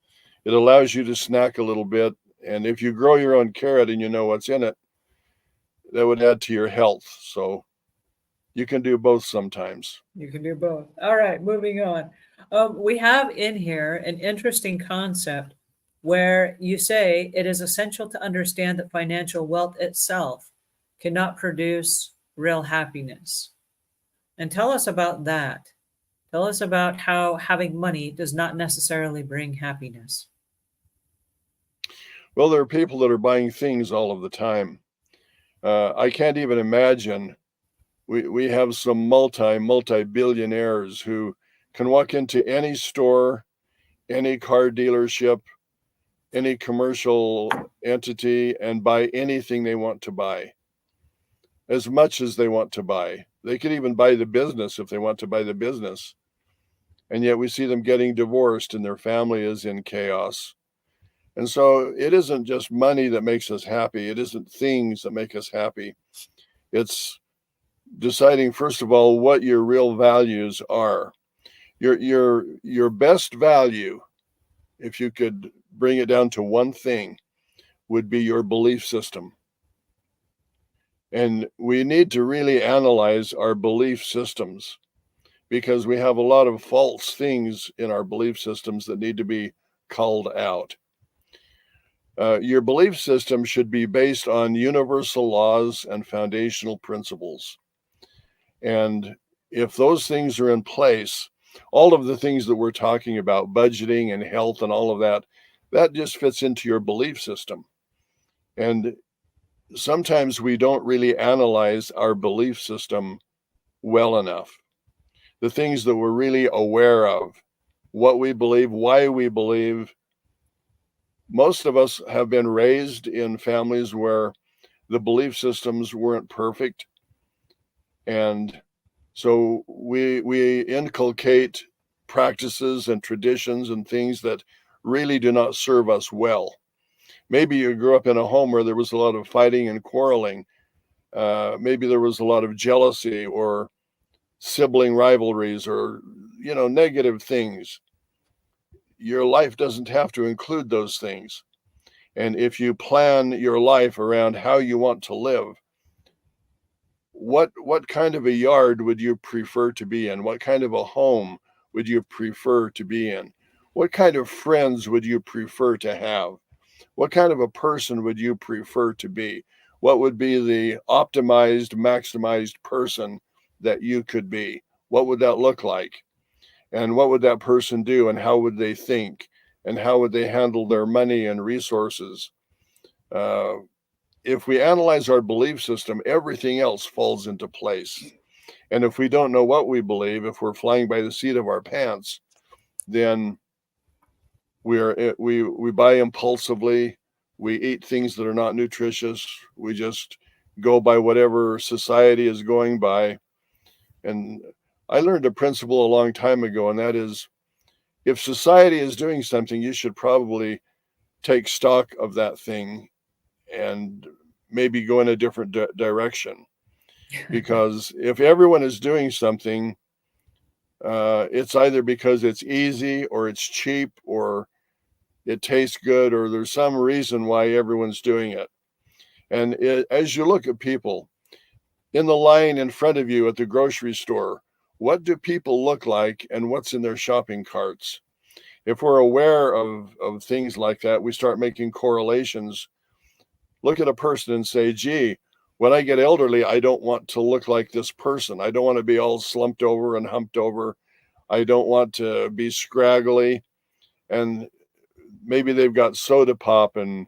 It allows you to snack a little bit, and if you grow your own carrot and you know what's in it, that would add to your health. So you can do both sometimes. You can do both. All right, moving on. We have in here an interesting concept where you say it is essential to understand that financial wealth itself cannot produce real happiness. And tell us about that. Tell us about how having money does not necessarily bring happiness. Well, there are people that are buying things all of the time. I can't even imagine. We have some multi billionaires who can walk into any store, any car dealership, any commercial entity and buy anything they want to buy, as much as they want to buy. They could even buy the business if they want to buy the business. And yet we see them getting divorced and their family is in chaos. And so it isn't just money that makes us happy. It isn't things that make us happy. It's deciding, first of all, what your real values are. Your best value, if you could bring it down to one thing, would be your belief system. And we need to really analyze our belief systems because we have a lot of false things in our belief systems that need to be called out. Your belief system should be based on universal laws and foundational principles. And if those things are in place, all of the things that we're talking about, budgeting and health and all of that, that just fits into your belief system. And sometimes we don't really analyze our belief system well enough. The things that we're really aware of, what we believe, why we believe. Most of us have been raised in families where the belief systems weren't perfect. And so we inculcate practices and traditions and things that really do not serve us well. Maybe you grew up in a home where there was a lot of fighting and quarreling. Maybe there was a lot of jealousy or sibling rivalries or, negative things. Your life doesn't have to include those things. And if you plan your life around how you want to live, what kind of a yard would you prefer to be in? What kind of a home would you prefer to be in? What kind of friends would you prefer to have? What kind of a person would you prefer to be? What would be the optimized, maximized person that you could be? What would that look like? And what would that person do? And how would they think? And how would they handle their money and resources? If we analyze our belief system, everything else falls into place. And if we don't know what we believe, if we're flying by the seat of our pants, then we buy impulsively, we eat things that are not nutritious, we just go by whatever society is going by. And I learned a principle a long time ago, and that is, if society is doing something, you should probably take stock of that thing and maybe go in a different direction. Because if everyone is doing something, it's either because it's easy or it's cheap or it tastes good or there's some reason why everyone's doing it. And as you look at people in the line in front of you at the grocery store, what do people look like and what's in their shopping carts? If we're aware of things like that, we start making correlations. Look at a person and say, gee, when I get elderly, I don't want to look like this person. I don't want to be all slumped over and humped over. I don't want to be scraggly. And maybe they've got soda pop and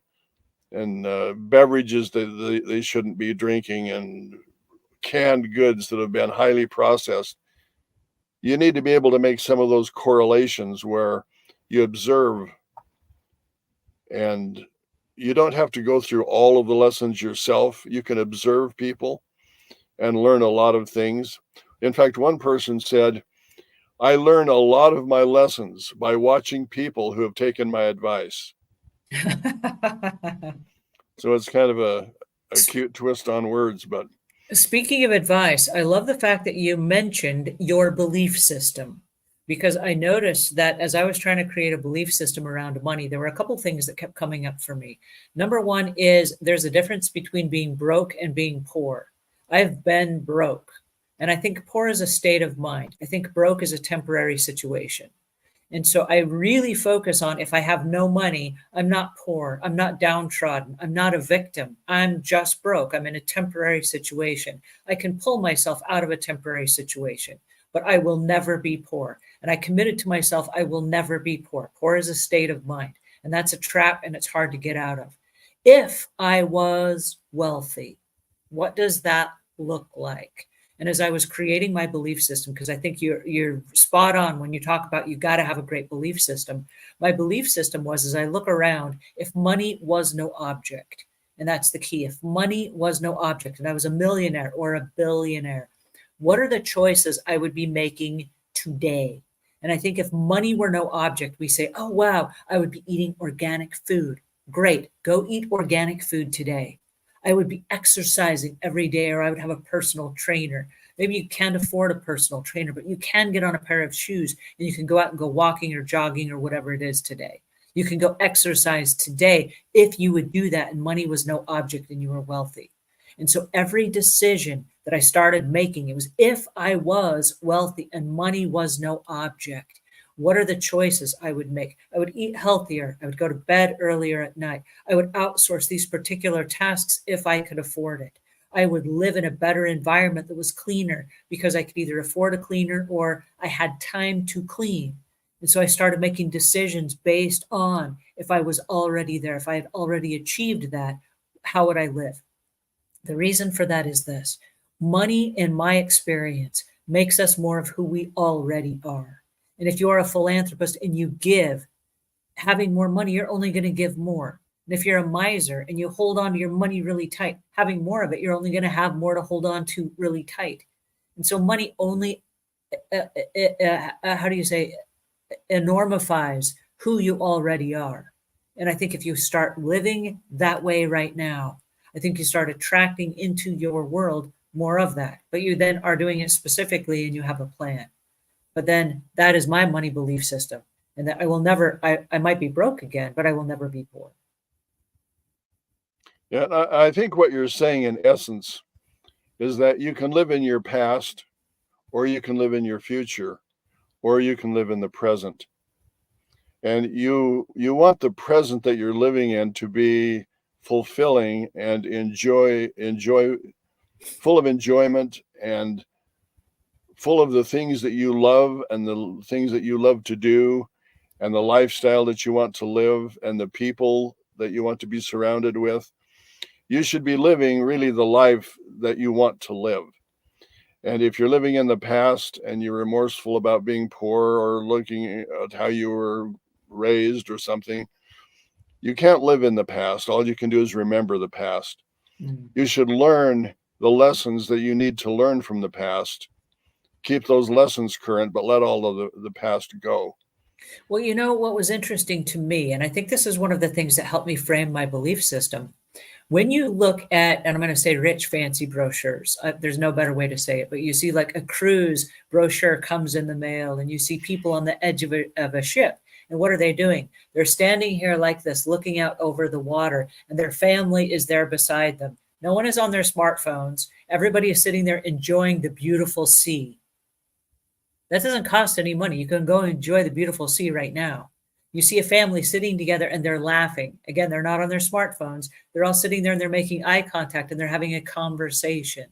beverages that they shouldn't be drinking and canned goods that have been highly processed. You need to be able to make some of those correlations where you observe, and you don't have to go through all of the lessons yourself. You can observe people and learn a lot of things. In fact, one person said, I learn a lot of my lessons by watching people who have taken my advice. So it's kind of a cute twist on words, but Speaking of advice, I love the fact that you mentioned your belief system because I noticed that as I was trying to create a belief system around money, there were a couple things that kept coming up for me. Number one is there's a difference between being broke and being poor. I've been broke, and I think poor is a state of mind. I think broke is a temporary situation. And so I really focus on if I have no money, I'm not poor, I'm not downtrodden, I'm not a victim, I'm just broke, I'm in a temporary situation. I can pull myself out of a temporary situation, but I will never be poor. And I committed to myself, I will never be poor. Poor is a state of mind, and that's a trap, and it's hard to get out of. If I was wealthy, what does that look like? And as I was creating my belief system, because I think you're spot on when you talk about you got to have a great belief system. My belief system was as I look around, if money was no object, and that's the key. If money was no object, and I was a millionaire or a billionaire, what are the choices I would be making today? And I think if money were no object, we say, oh wow, I would be eating organic food. Great, go eat organic food today. I would be exercising every day, or I would have a personal trainer. Maybe you can't afford a personal trainer, but you can get on a pair of shoes and you can go out and go walking or jogging or whatever it is today. You can go exercise today if you would do that and money was no object and you were wealthy. And so every decision that I started making, it was if I was wealthy and money was no object. What are the choices I would make? I would eat healthier. I would go to bed earlier at night. I would outsource these particular tasks if I could afford it. I would live in a better environment that was cleaner because I could either afford a cleaner or I had time to clean. And so I started making decisions based on if I was already there, if I had already achieved that, how would I live? The reason for that is this: money, in my experience, makes us more of who we already are. And if you're a philanthropist and you give, having more money, you're only going to give more. And if you're a miser and you hold on to your money really tight, having more of it, you're only going to have more to hold on to really tight. And so money only, how do you say, enormifies who you already are. And I think if you start living that way right now, I think you start attracting into your world more of that. But you then are doing it specifically and you have a plan. But then that is my money belief system. And that I will never, I might be broke again, but I will never be poor. yeah, I think what you're saying in essence is that you can live in your past, or you can live in your future, or you can live in the present. And you want the present that you're living in to be fulfilling and enjoy full of enjoyment and full of the things that you love and the things that you love to do and the lifestyle that you want to live and the people that you want to be surrounded with. You should be living really the life that you want to live. And if you're living in the past and you're remorseful about being poor or looking at how you were raised or something, you can't live in the past. All you can do is remember the past. Mm. You should learn the lessons that you need to learn from the past. Keep those lessons current, but let all of the past go. Well, you know what was interesting to me, and I think this is one of the things that helped me frame my belief system, When you look at, and I'm going to say rich, fancy brochures, there's no better way to say it, but you see like a cruise brochure comes in the mail and you see people on the edge of a ship. And what are they doing? They're standing here like this, looking out over the water, and their family is there beside them. No one is on their smartphones. Everybody is sitting there enjoying the beautiful sea. That doesn't cost any money. You can go enjoy the beautiful sea right now. You see a family sitting together and they're laughing. Again, they're not on their smartphones. They're all sitting there and they're making eye contact and they're having a conversation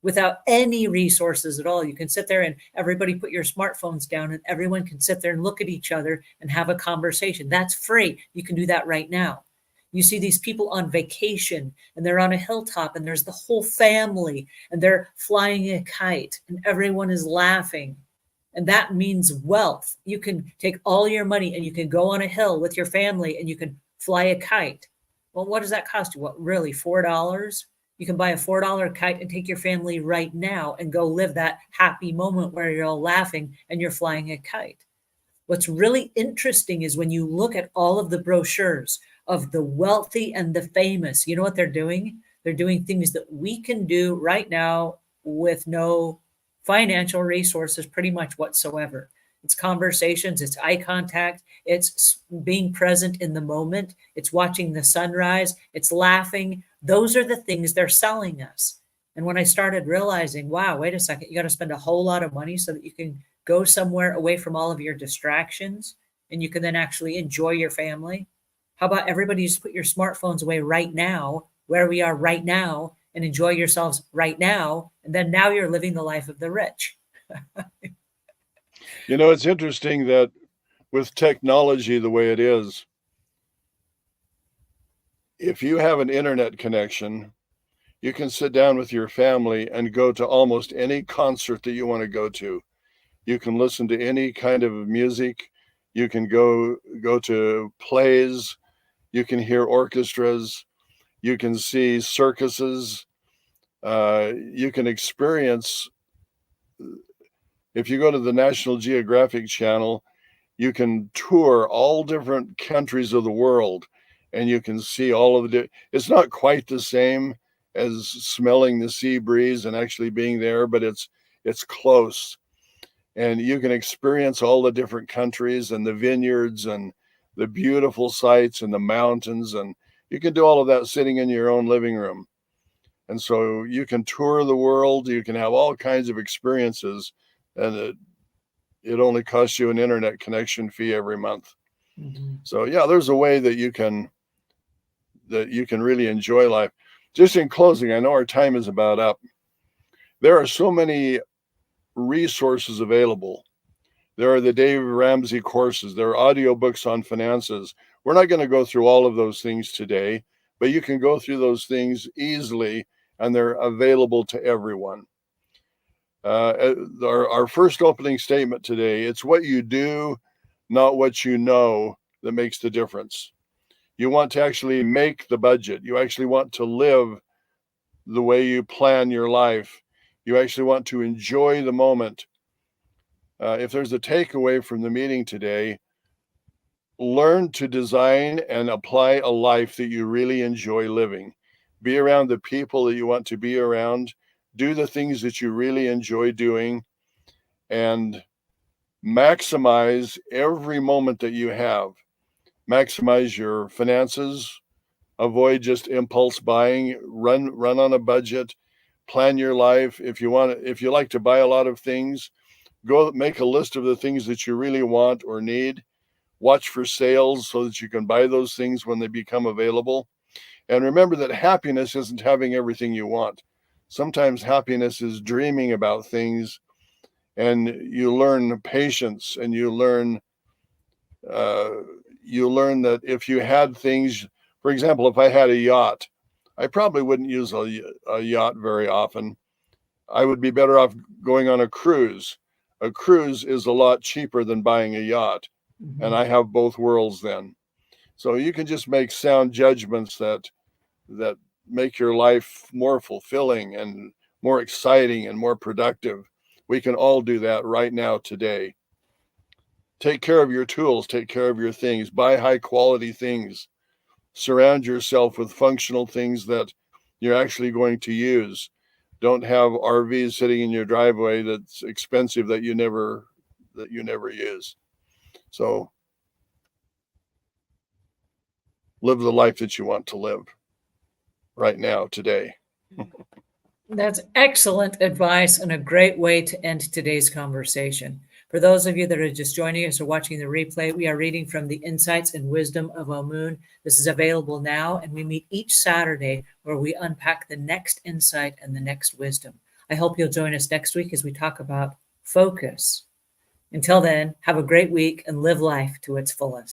without any resources at all. You can sit there and everybody put your smartphones down and everyone can sit there and look at each other and have a conversation. That's free. You can do that right now. You see these people on vacation and they're on a hilltop and there's the whole family and they're flying a kite and everyone is laughing. And that means wealth. You can take all your money and you can go on a hill with your family and you can fly a kite. Well, what does that cost you? What, really, $4? You can buy a $4 kite and take your family right now and go live that happy moment where you're all laughing and you're flying a kite. What's really interesting is when you look at all of the brochures of the wealthy and the famous, you know what they're doing? They're doing things that we can do right now with no financial resources pretty much whatsoever. It's conversations, it's eye contact, it's being present in the moment, it's watching the sunrise, it's laughing. Those are the things they're selling us. And when I started realizing, wow, wait a second, you got to spend a whole lot of money so that you can go somewhere away from all of your distractions and you can then actually enjoy your family. How about everybody just put your smartphones away right now, where we are right now, and enjoy yourselves right now. And then now you're living the life of the rich. You know, it's interesting that with technology the way it is, if you have an internet connection, you can sit down with your family and go to almost any concert that you want to go to. You can listen to any kind of music. You can go to plays. You can hear orchestras. You can see circuses. You can experience, if you go to the National Geographic Channel, you can tour all different countries of the world and you can see all of the, it's not quite the same as smelling the sea breeze and actually being there, but it's close. And you can experience all the different countries and the vineyards and the beautiful sights and the mountains. And you can do all of that sitting in your own living room. And so you can tour the world. You can have all kinds of experiences. And it only costs you an internet connection fee every month. Mm-hmm. So yeah, there's a way that you can really enjoy life. Just in closing, I know our time is about up. There are so many resources available. There are the Dave Ramsey courses. There are audiobooks on finances. We're not going to go through all of those things today, but you can go through those things easily and they're available to everyone. Our first opening statement today, it's what you do, not what you know, that makes the difference. You want to actually make the budget. You actually want to live the way you plan your life. You actually want to enjoy the moment. If there's a takeaway from the meeting today, learn to design and apply a life that you really enjoy living. Be around the people that you want to be around. Do the things that you really enjoy doing and maximize every moment that you have. Maximize your finances. Avoid just impulse buying. Run on a budget. Plan your life. If you like to buy a lot of things, go make a list of the things that you really want or need. Watch for sales so that you can buy those things when they become available. And remember that happiness isn't having everything you want. Sometimes happiness is dreaming about things, and you learn patience, and you learn that if you had things, for example, if I had a yacht, I probably wouldn't use a yacht very often. I would be better off going on a cruise. A cruise is a lot cheaper than buying a yacht. Mm-hmm. And I have both worlds then. So you can just make sound judgments that make your life more fulfilling and more exciting and more productive. We can all do that right now today. Take care of your tools, take care of your things, buy high quality things. Surround yourself with functional things that you're actually going to use. Don't have RVs sitting in your driveway that's expensive that you never use. So live the life that you want to live right now, today. That's excellent advice and a great way to end today's conversation. For those of you that are just joining us or watching the replay, we are reading from the Insights and Wisdom of Omuugn. This is available now, and we meet each Saturday where we unpack the next insight and the next wisdom. I hope you'll join us next week as we talk about focus. Until then, have a great week and live life to its fullest.